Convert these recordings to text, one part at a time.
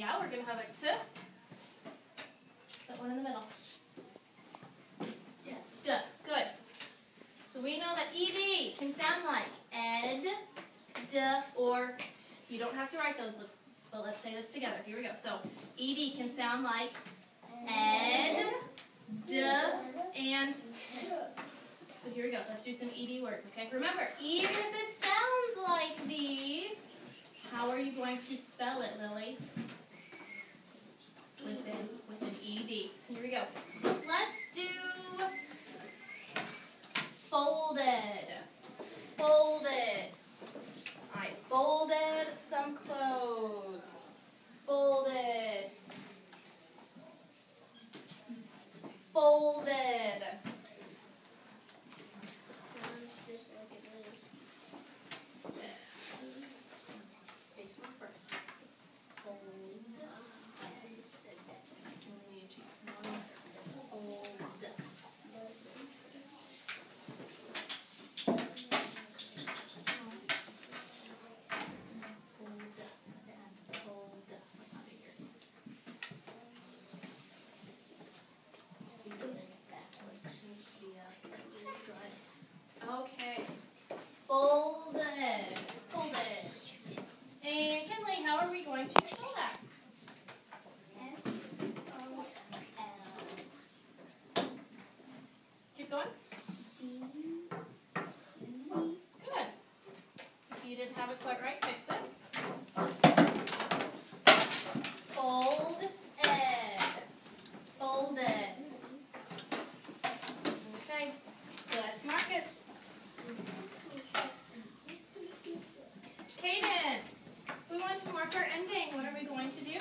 Yeah, we're going to have a T. That one in the middle. D. Good. So we know that ED can sound like ed, d, or t. You don't have to write those, but let's say this together. Here we go. So ED can sound like ed, d, and t. So here we go. Let's do some ED words, okay? Remember, even if it sounds like these, how are you going to spell it, Lily? With an ED. Here we go. Let's do folded. Folded. I folded some clothes. Folded. Folded. Face one first. Fold. Okay. Folded. Folded. And Kinley, how are we going to spell that? Keep going. Good. If you didn't have it quite right, fix it. Fold ed. Folded. Okay. Let's mark it. Kaden, we want to mark our ending. What are we going to do?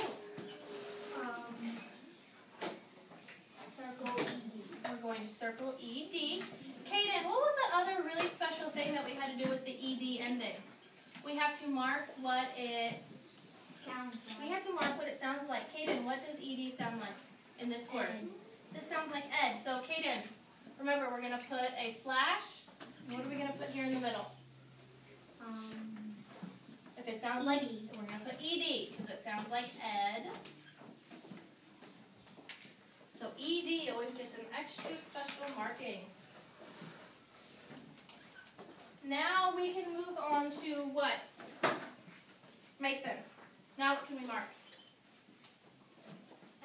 Circle ED. We're going to circle ED. Kaden, what was that other really special thing that we had to do with the ED ending? We have to mark what it sounds like. Kaden, what does ED sound like in this word? Ed. This sounds like ed. So Kaden, remember we're going to put a slash. What are we going to put here in the middle? If it sounds like, we're going to put ED because it sounds like ed. So ED always gets an extra special marking. Now we can move on to what? Mason. Now what can we mark?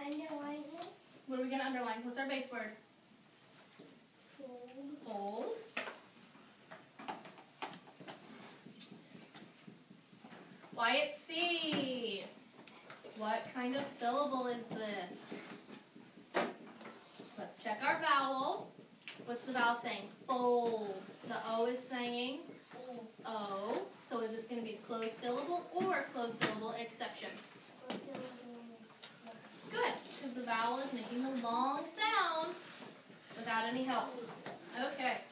Underline it. What are we going to underline? What's our base word? Fold. Fold. Quiet C. What kind of syllable is this? Let's check our vowel. What's the vowel saying? Fold. The O is saying O. So is this going to be a closed syllable or a closed syllable exception? Good, because the vowel is making the long sound without any help. Okay.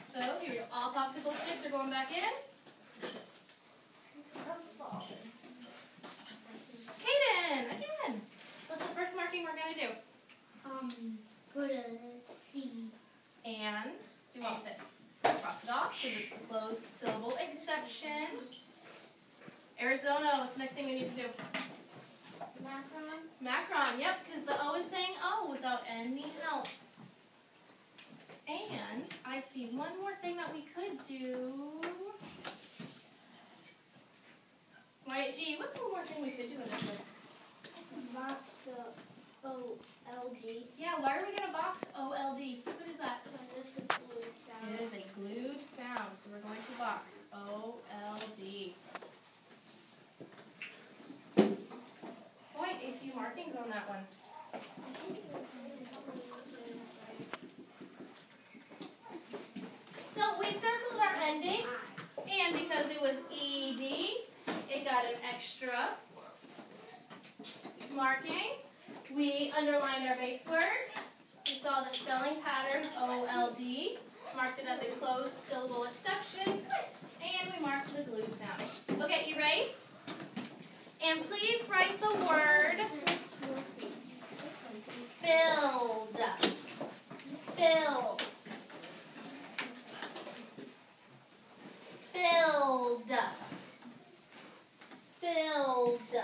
So here we go. All popsicle sticks are going back in. Kaden, again. What's the first marking we're going to do? Put a C. And do what with it? Cross it off because it's a closed syllable exception. Arizona, what's the next thing we need to do? Macron. Macron, yep, because the O is saying O without any help. And I see one more thing that we could do. Wyatt G, what's one more thing we could do in this one? Box the O-L-D. Yeah, why are we going to box O-L-D? What is that? It's a glued sound. It is a glued sound, so we're going to box O-L-D. Quite a few markings on that one. So we circled our ending, and because it was ED, it got an extra marking. We underlined our base word. We saw the spelling pattern O-L-D, marked it as a closed syllable exception, and we marked the glue sound. Okay, erase. And please write the word spilled. Spilled. Spilled. Spilled.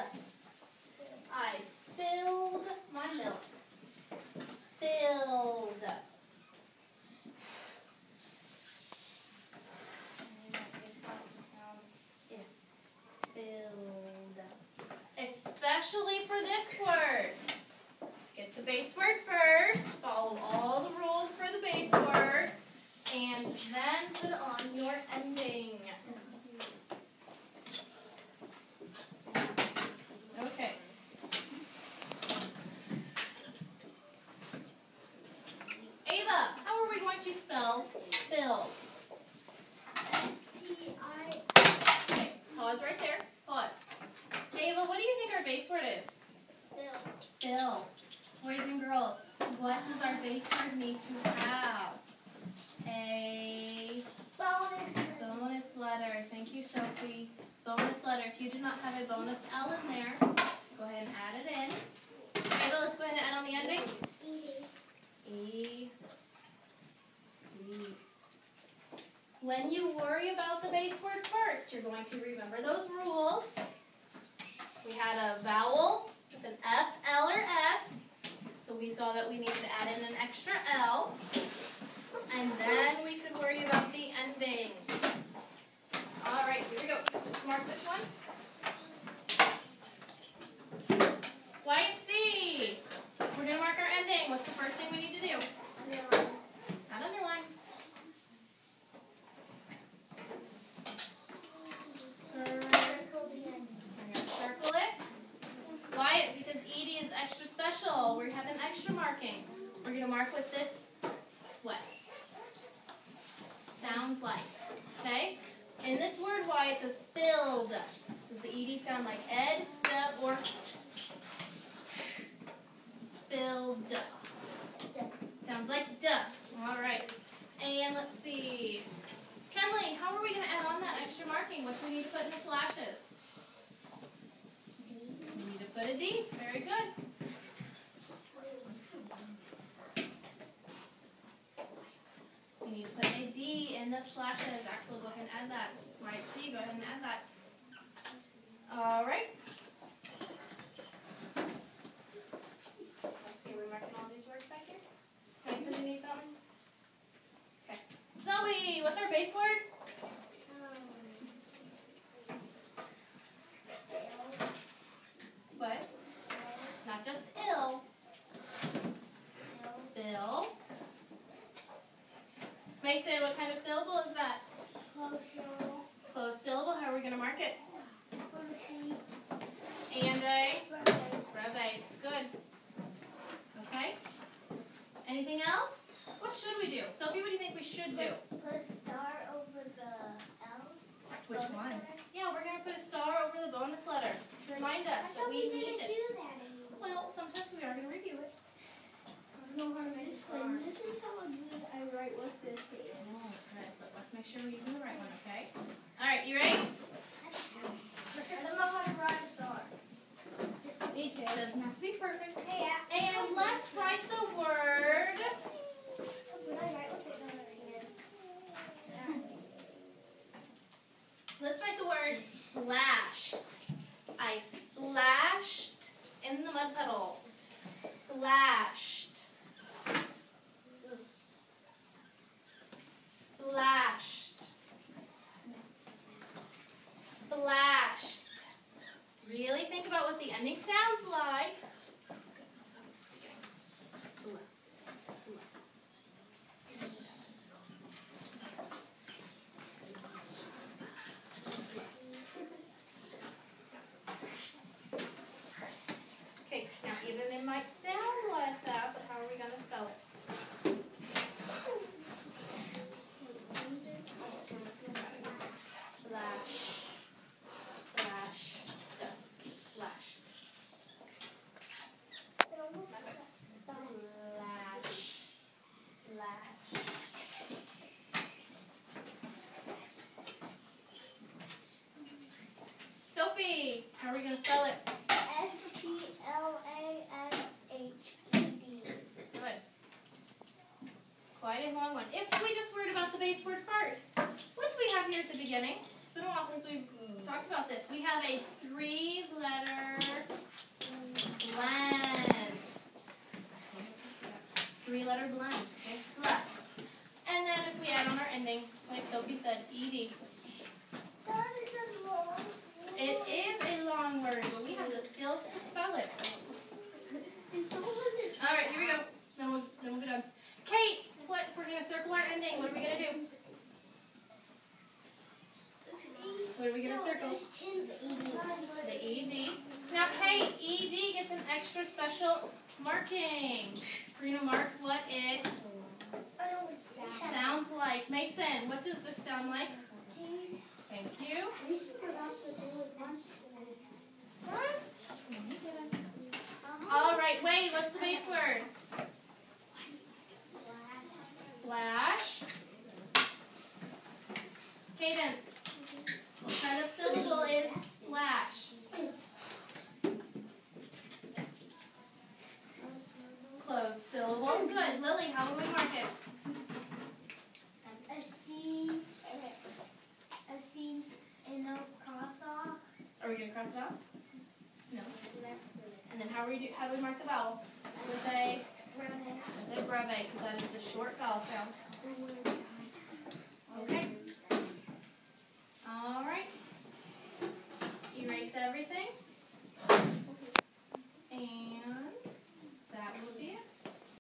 especially for this word. Get the base word first, follow all the rules for the base word, and then put on your ending. Okay. Ava, how are we going to spell spill? S-T-I. Okay, pause right there. Pause. Ava, what do you think our base word is? Spill. Spill. Boys and girls, what does our base word need to have? A bonus letter. Thank you, Sophie. Bonus letter. If you do not have a bonus L in there, go ahead and add it in. Ava, let's go ahead and add on the ending. E. D. When you worry about the base word first, you're going to remember those rules. We had a vowel with an F, L, or S. So we saw that we needed to add in an extra L. And then we could worry about the ending. All right, here we go. Let's mark this one. White C. We're going to mark our ending. What's the first thing we need to do? Underline. Not underline. Circle the ending. We're going to circle it. Why? Because ED is extra special. We have an extra marking. We're going to mark with this, what? Sounds like. Okay? In this word, why it's a spilled. Does the ED sound like ed, duh, or t? Spilled. Sounds like duh. All right. And let's see. Kenley, how are we going to add on that extra marking? What do we need to put in the slashes? We need to put a D. Very good. We need to put a D in the slashes. Axel, go ahead and add that. Right, C, go ahead and add that. All right. Let's see, we're marking all these words back here. Okay, so you need something? Okay. Zoe, what's our base word? What? Not just ill. Spill. Mason, what kind of syllable is that? Closed syllable. How are we going to mark it? And a breve. Good. Okay. Anything else? What should we do? Sophie, what do you think we should do? Put a star over the L. Which one? Yeah, we're going to put a star over the bonus letter to remind us that we need it. Well, sometimes we are going to review it. This is how good I write with this here. Oh, good. But let's make sure we're using the right one, okay? All right, you ready? I don't know how to write a star. Me too. Doesn't have to be perfect. Hey, And let's write the word. Let's write the word splashed. I splashed in the mud puddle. Splashed. Splashed. Splashed. Really think about what the ending sounds like. Okay, now even it might sound like that, but how are we going to spell it? Splash, splash, splashed. Splash, splash. Sophie, how are we going to spell it? S-P-L-A-S-H-E-D. Good. Quite a long one. If we just worried about the base word first, what do we have here at the beginning? It's been a while since we've talked about this. We have a 3-letter blend. 3-letter blend. Okay, splat. And then if we add on our ending, like Sophie said, ED. That is a long word. It is a long word, but we have the skill us to spell it. All right, here we go. Then we'll be done. Kate, what? We're gonna circle our ending. What are we gonna do? What are we gonna circle? The ED. Now, Kate, ED gets an extra special marking. We're gonna mark what it sounds like. Mason, what does this sound like? Thank you. All right, Wade, what's the base word? Splash. Cadence. What kind of syllable is splash? Closed syllable. Good. Lily, how will we mark it? A C and no cross off. Are we going to cross it out? No. And then how do we mark the vowel? With a breve, because that is the short vowel sound. Okay.